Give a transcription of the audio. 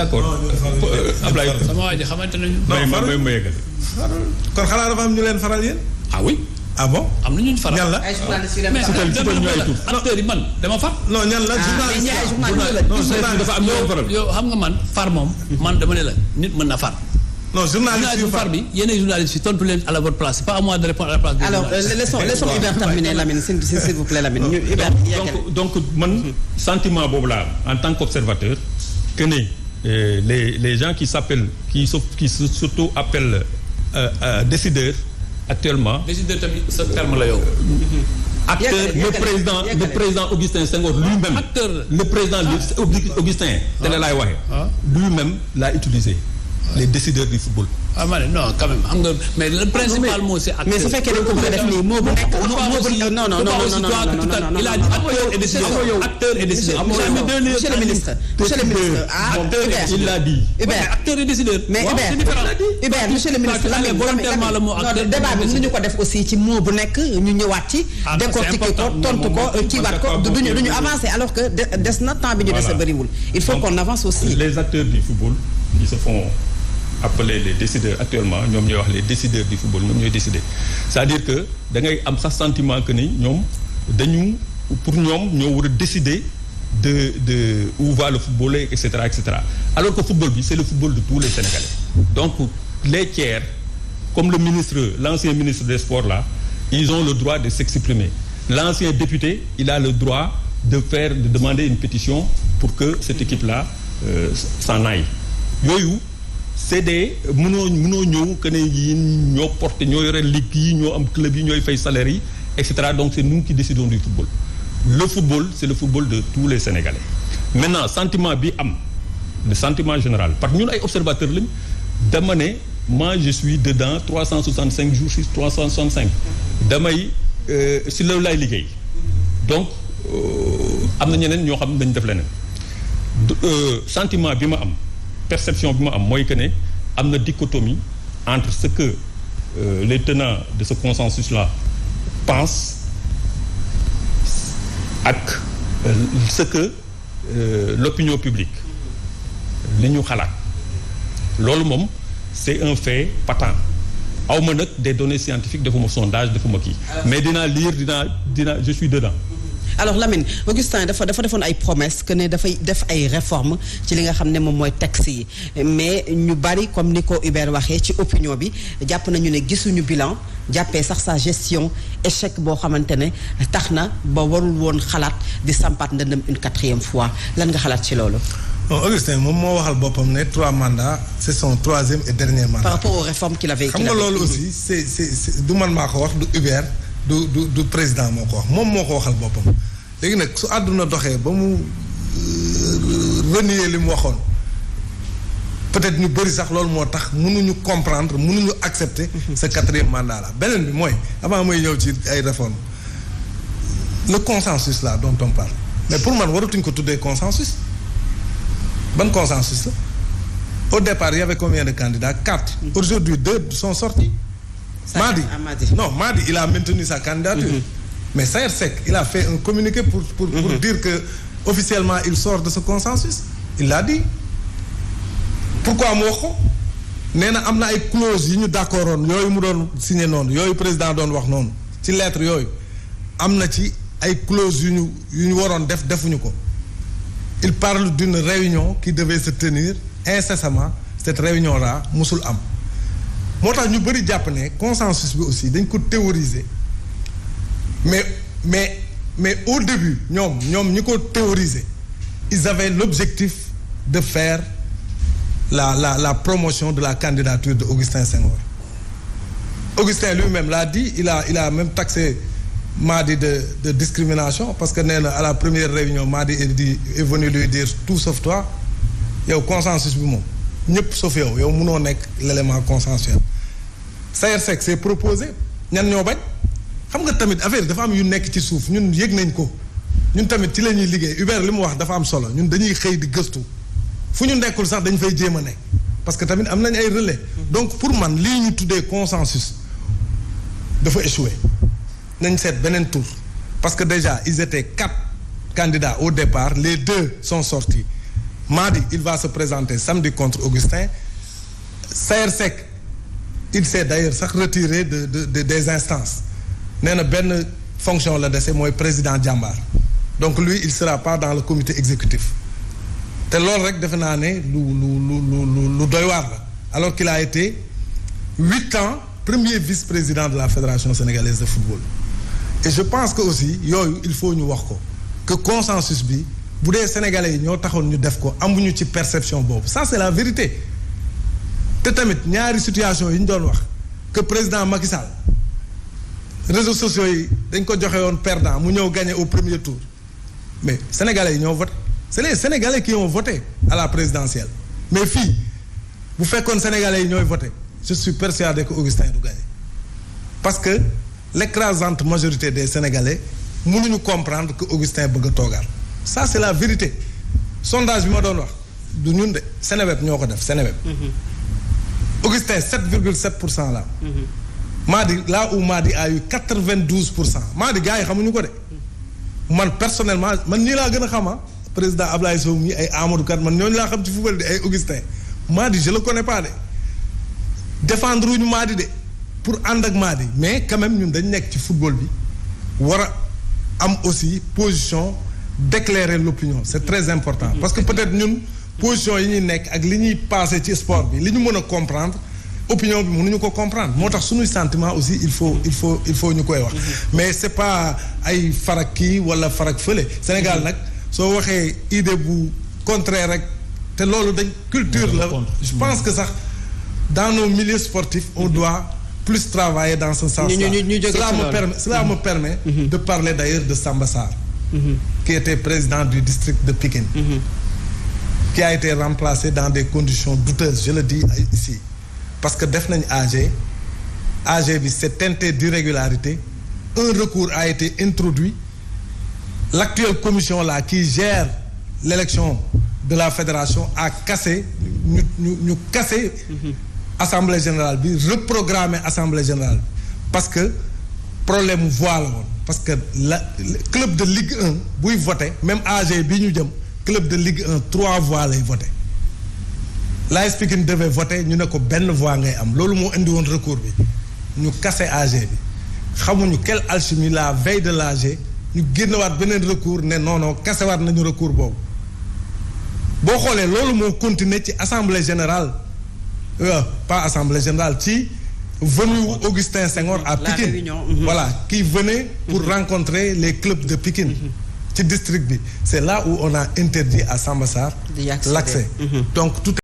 d'accord Ablaye sama waa ji xamante nañu. ma yeggal. kon xanaa dafa am ñu leen faral yéen. ah oui. ah bon am na ñu faral. ñan la ay journalistes yu mais acteurs yi man dama far. non ñan la journaliste dafa am ñoo faral. yow xam nga man far moom. man dama ne la nit mën na far. non journaliste yu far bi yéen journaliste yi tontu leen à la votre place c'est pas à moi de répondre à la place. alors laissons Hubert terminer Lamine s'il vous plaît Lamine. donc man sentiment boobu laa en tant qu'observateur que ne les gens qui surtout appellent décideurs actuellement. décideur tamit sa terme la yow. acteur le président Augustin Senghor lui-même. acteur le président Augustin. tele laay waxee. lui-même l'a utilisé. les décideurs du football. ah ma ne non quand même xam nga mais le principal mot c'est acteur. mais su fekkee dañ ko bëgg a def nii moo bu nekk non il a dit acteur et décideur. acteur et décideur. monsieur le ministre il l'a dit. Hubert acteur et décideur. mais Hubert monsieur le ministre volontairement le mot acteur. débat bi mënuñu ko def aussi ci mot bu nekk ñu ñëwaat ci. décortiquer ko tontu ko kiiwaat ko duñu avancer alors que des na temps bi ñu dese bëriwul. il faut qu'on avance aussi. les acteurs du football qui se font appeler les décideurs actuellement ñoom ñooy wax les décideurs du football ñoom ñooy décider c'est-à-dire que da ngay am sax sentiment que ni ñoom dañu pour ñoom ñoo war a décider de où va le football et cetera alors que football bi c'est le football de tous les Sénégalais. donc les tiers comme l'ancien ministre des sports là ils ont le droit de s'exprimer. L'ancien député il a le droit de demander une pétition pour que cette équipe là s'en aille. yooyu c'est des mënoo ñëw que ne yéen ñoo porté ñoo yore ligue yi ñoo am club yi ñooy fay salaire yi et cetera donc c'est nous qui décidons du football. Le football c'est le football de tous les Sénégalais. Maintenant sentiment bi am le sentiment général parce que ñun ay observateurs lañ dama ne moi je suis dedans 365 jours sur 365 damay si loolu laay liggéey donc am na ñeneen ñoo xam ne dañu def leneen sentiment bi ma am. perception bi ma am mooy que ne am na dichotomie entre ce que les tenants de ce consensus-là pensent ak ce que l'opinion publique li ñu xalaat loolu moom c'est un fait patent aw ma nag des données scientifiques defuma sondage defuma kii mais dinaa lire dinaa je suis dedans. alors Lamine Augustin dafa defoon ay promesses que ne dafay def ay réformes ci li nga xam ne moom mooy texte yi mais ñu bari comme ni ko Hubert waxee ci opinion bi jàpp nañu ne gisuñu bilan jàppee sax sa gestion échec boo xamante ne tax na ba warul woon xalaat di sampaat ndëndëm une 4e fois lan nga xalaat ci loolu. non Augustin moom moo waxal boppam ne 3 mandats c'est son 3e et dernier mandat. par rapport aux réformes qu'il avait. xam nga loolu aussi c'est du man maa ko wax du Hubert du président moo ko wax moom moo ko waxal boppam. léegi nag su àdduna doxee ba mu renier li mu waxoon peut-être ñu bëri sax loolu moo tax mënuñu comprendre mënuñu accepter ce 4e mandat là beneen bi mooy avant mooy ñëw ci ay réformes le consensus là dont on parle mais pour man waratuñ ko tuddee consensus ban consensus la au départ il y avait combien de candidats 4 aujourd'hui 2 sont sortis Madi il a maintenu sa candidature mais Saër Seck il a fait un communiqué pour dire que officiellement il sort de ce consensus il l'a dit pourquoi mu wax ko nee na am na ay clauses yi ñu d'accordoon yooyu mu doon signé noonu yooyu président doon wax noonu ci lettre yooyu am na ci ay clauses yu ñu waroon defuñu ko il parle d'une réunion qui devait se tenir incessamment cette réunion là musul am moo tax ñu bëri jàpp ne consensus bi aussi dañ ko théoriser mais au début ñoom ñi ko théoriser ils avaient l'objectif de faire la promotion de la candidature de Augustin Senghor. Augustin lui-même l'a dit il a même taxé Madi de discrimination parce que nee na à la première réunion Madi est venu lui dire tout sauf toi yow consensus bi moom ñëpp sauf yow mënoo nekk l'élément consensuel. Saër Seck s'est proposé ñan ñoo bañ. xam nga tamit affaire dafa am yu nekk ci suuf ñun yëg nañ ko ñun tamit ci la ñuy liggéey Hubert li mu wax dafa am solo ñun dañuy xëy di gëstu fu ñu nekkul sax dañ fay jéem a nekk parce que tamit am nañ ay relais. donc pour man lii ñu tuddee consensus dafa échoué nañ seet beneen tour parce que déjà ils étaient 4 candidats au départ les 2 sont sortis mardi il va se présenter samedi contre Augustin. Saër Seck il s'est d'ailleurs sax retiré des instances nee na benn fonction la dese mooy président jàmbaar donc lui il sera pas dans le comité exécutif te loolu rek defe naa ne lu doy waar la alors qu'il a été 8 ans premier vice-président de la Fédération sénégalaise de football et je pense que aussi yooyu il faut ñu wax ko que consensus bi bu dee sénégalais yi ñoo taxoon ñu def ko amuñu ci perception boobu ça c'est la vérité te tamit ñaari situation yi ñu doon wax que président Macky Sall réseaux sociaux yi dañ ko joxe woon perdant mu ñëw gagner au premier tour mais sénégalais yi ñoo voté c'est les sénégalais qui ont voté à la présidentielle mais fii bu fekkoon sénégalais yi ñooy voté je suis persuadé que Augustin du gagner parce que l'écrasante majorité des sénégalais mënuñu comprendre que Augustin bëgg a toogaat ça c'est la vérité sondage bi ma doon wax du ñun de Seneweb ñoo ko def Seneweb. Augustin 7,7% là. Madi là où Madi a eu 92%. Madi gars yi xamuñu ko de. man personnellement man ñii laa gën a xama président Ablaye Sow mi ay Amadou Kat man ñooñu laa xam ci football di ay Augustin Madi je le connais pas de défendre wuñu Madi de pour ànd ak Madi mais quand même ñun dañ nekk ci football bi war a am aussi position d'éclairer l'opinion c'est très important parce que peut-être ñun position yi ñuy nekk ak li ñuy passé ci sport bi li ñu mën a comprendre opinion bi mënuñu ko comprendre moo tax suñuy sentiment aussi il faut ñu koy wax mais c'est pas ay farak kii wala farak fële Sénégal nag soo waxee idée bu contraire rek te loolu dañ culture la je pense que sax dans nos milieux sportifs on doit plus travailler dans ce sens-là cela me permet de parler d'ailleurs de Samba Sarr qui était président du district de Pikine qui a été remplacé dans des conditions douteuses je le dis ici parce que def nañ AG bi c'est teinté d'irrégularité un recours a été introduit l'actuelle commission là qui gère l'élection de la fédération a cassé ñu cassé assemblée générale bi reprogrammé assemblée générale bi parce que problème voix la woon parce que le club de Ligue 1 buy voté même AG bi ñu jëm club de Ligue 1 3 voix lay voté l'AS Pikine devait voter ñu ne ko benn voix ngay am loolu moo indi woon recours bi ñu cassé AG bi xamuñu quelle alchimie la veille de l'AG ñu génnewaat beneen recours ne non cassé waat nañu recours boobu boo xoolee loolu moo continuer ci assemblée générale pas assemblée générale ci venue Augustin Senghor à Pikine voilà qui venait pour rencontrer les clubs de Pikine ci district bi c'est là où on a interdit à Samba Sarr l'accès donc tout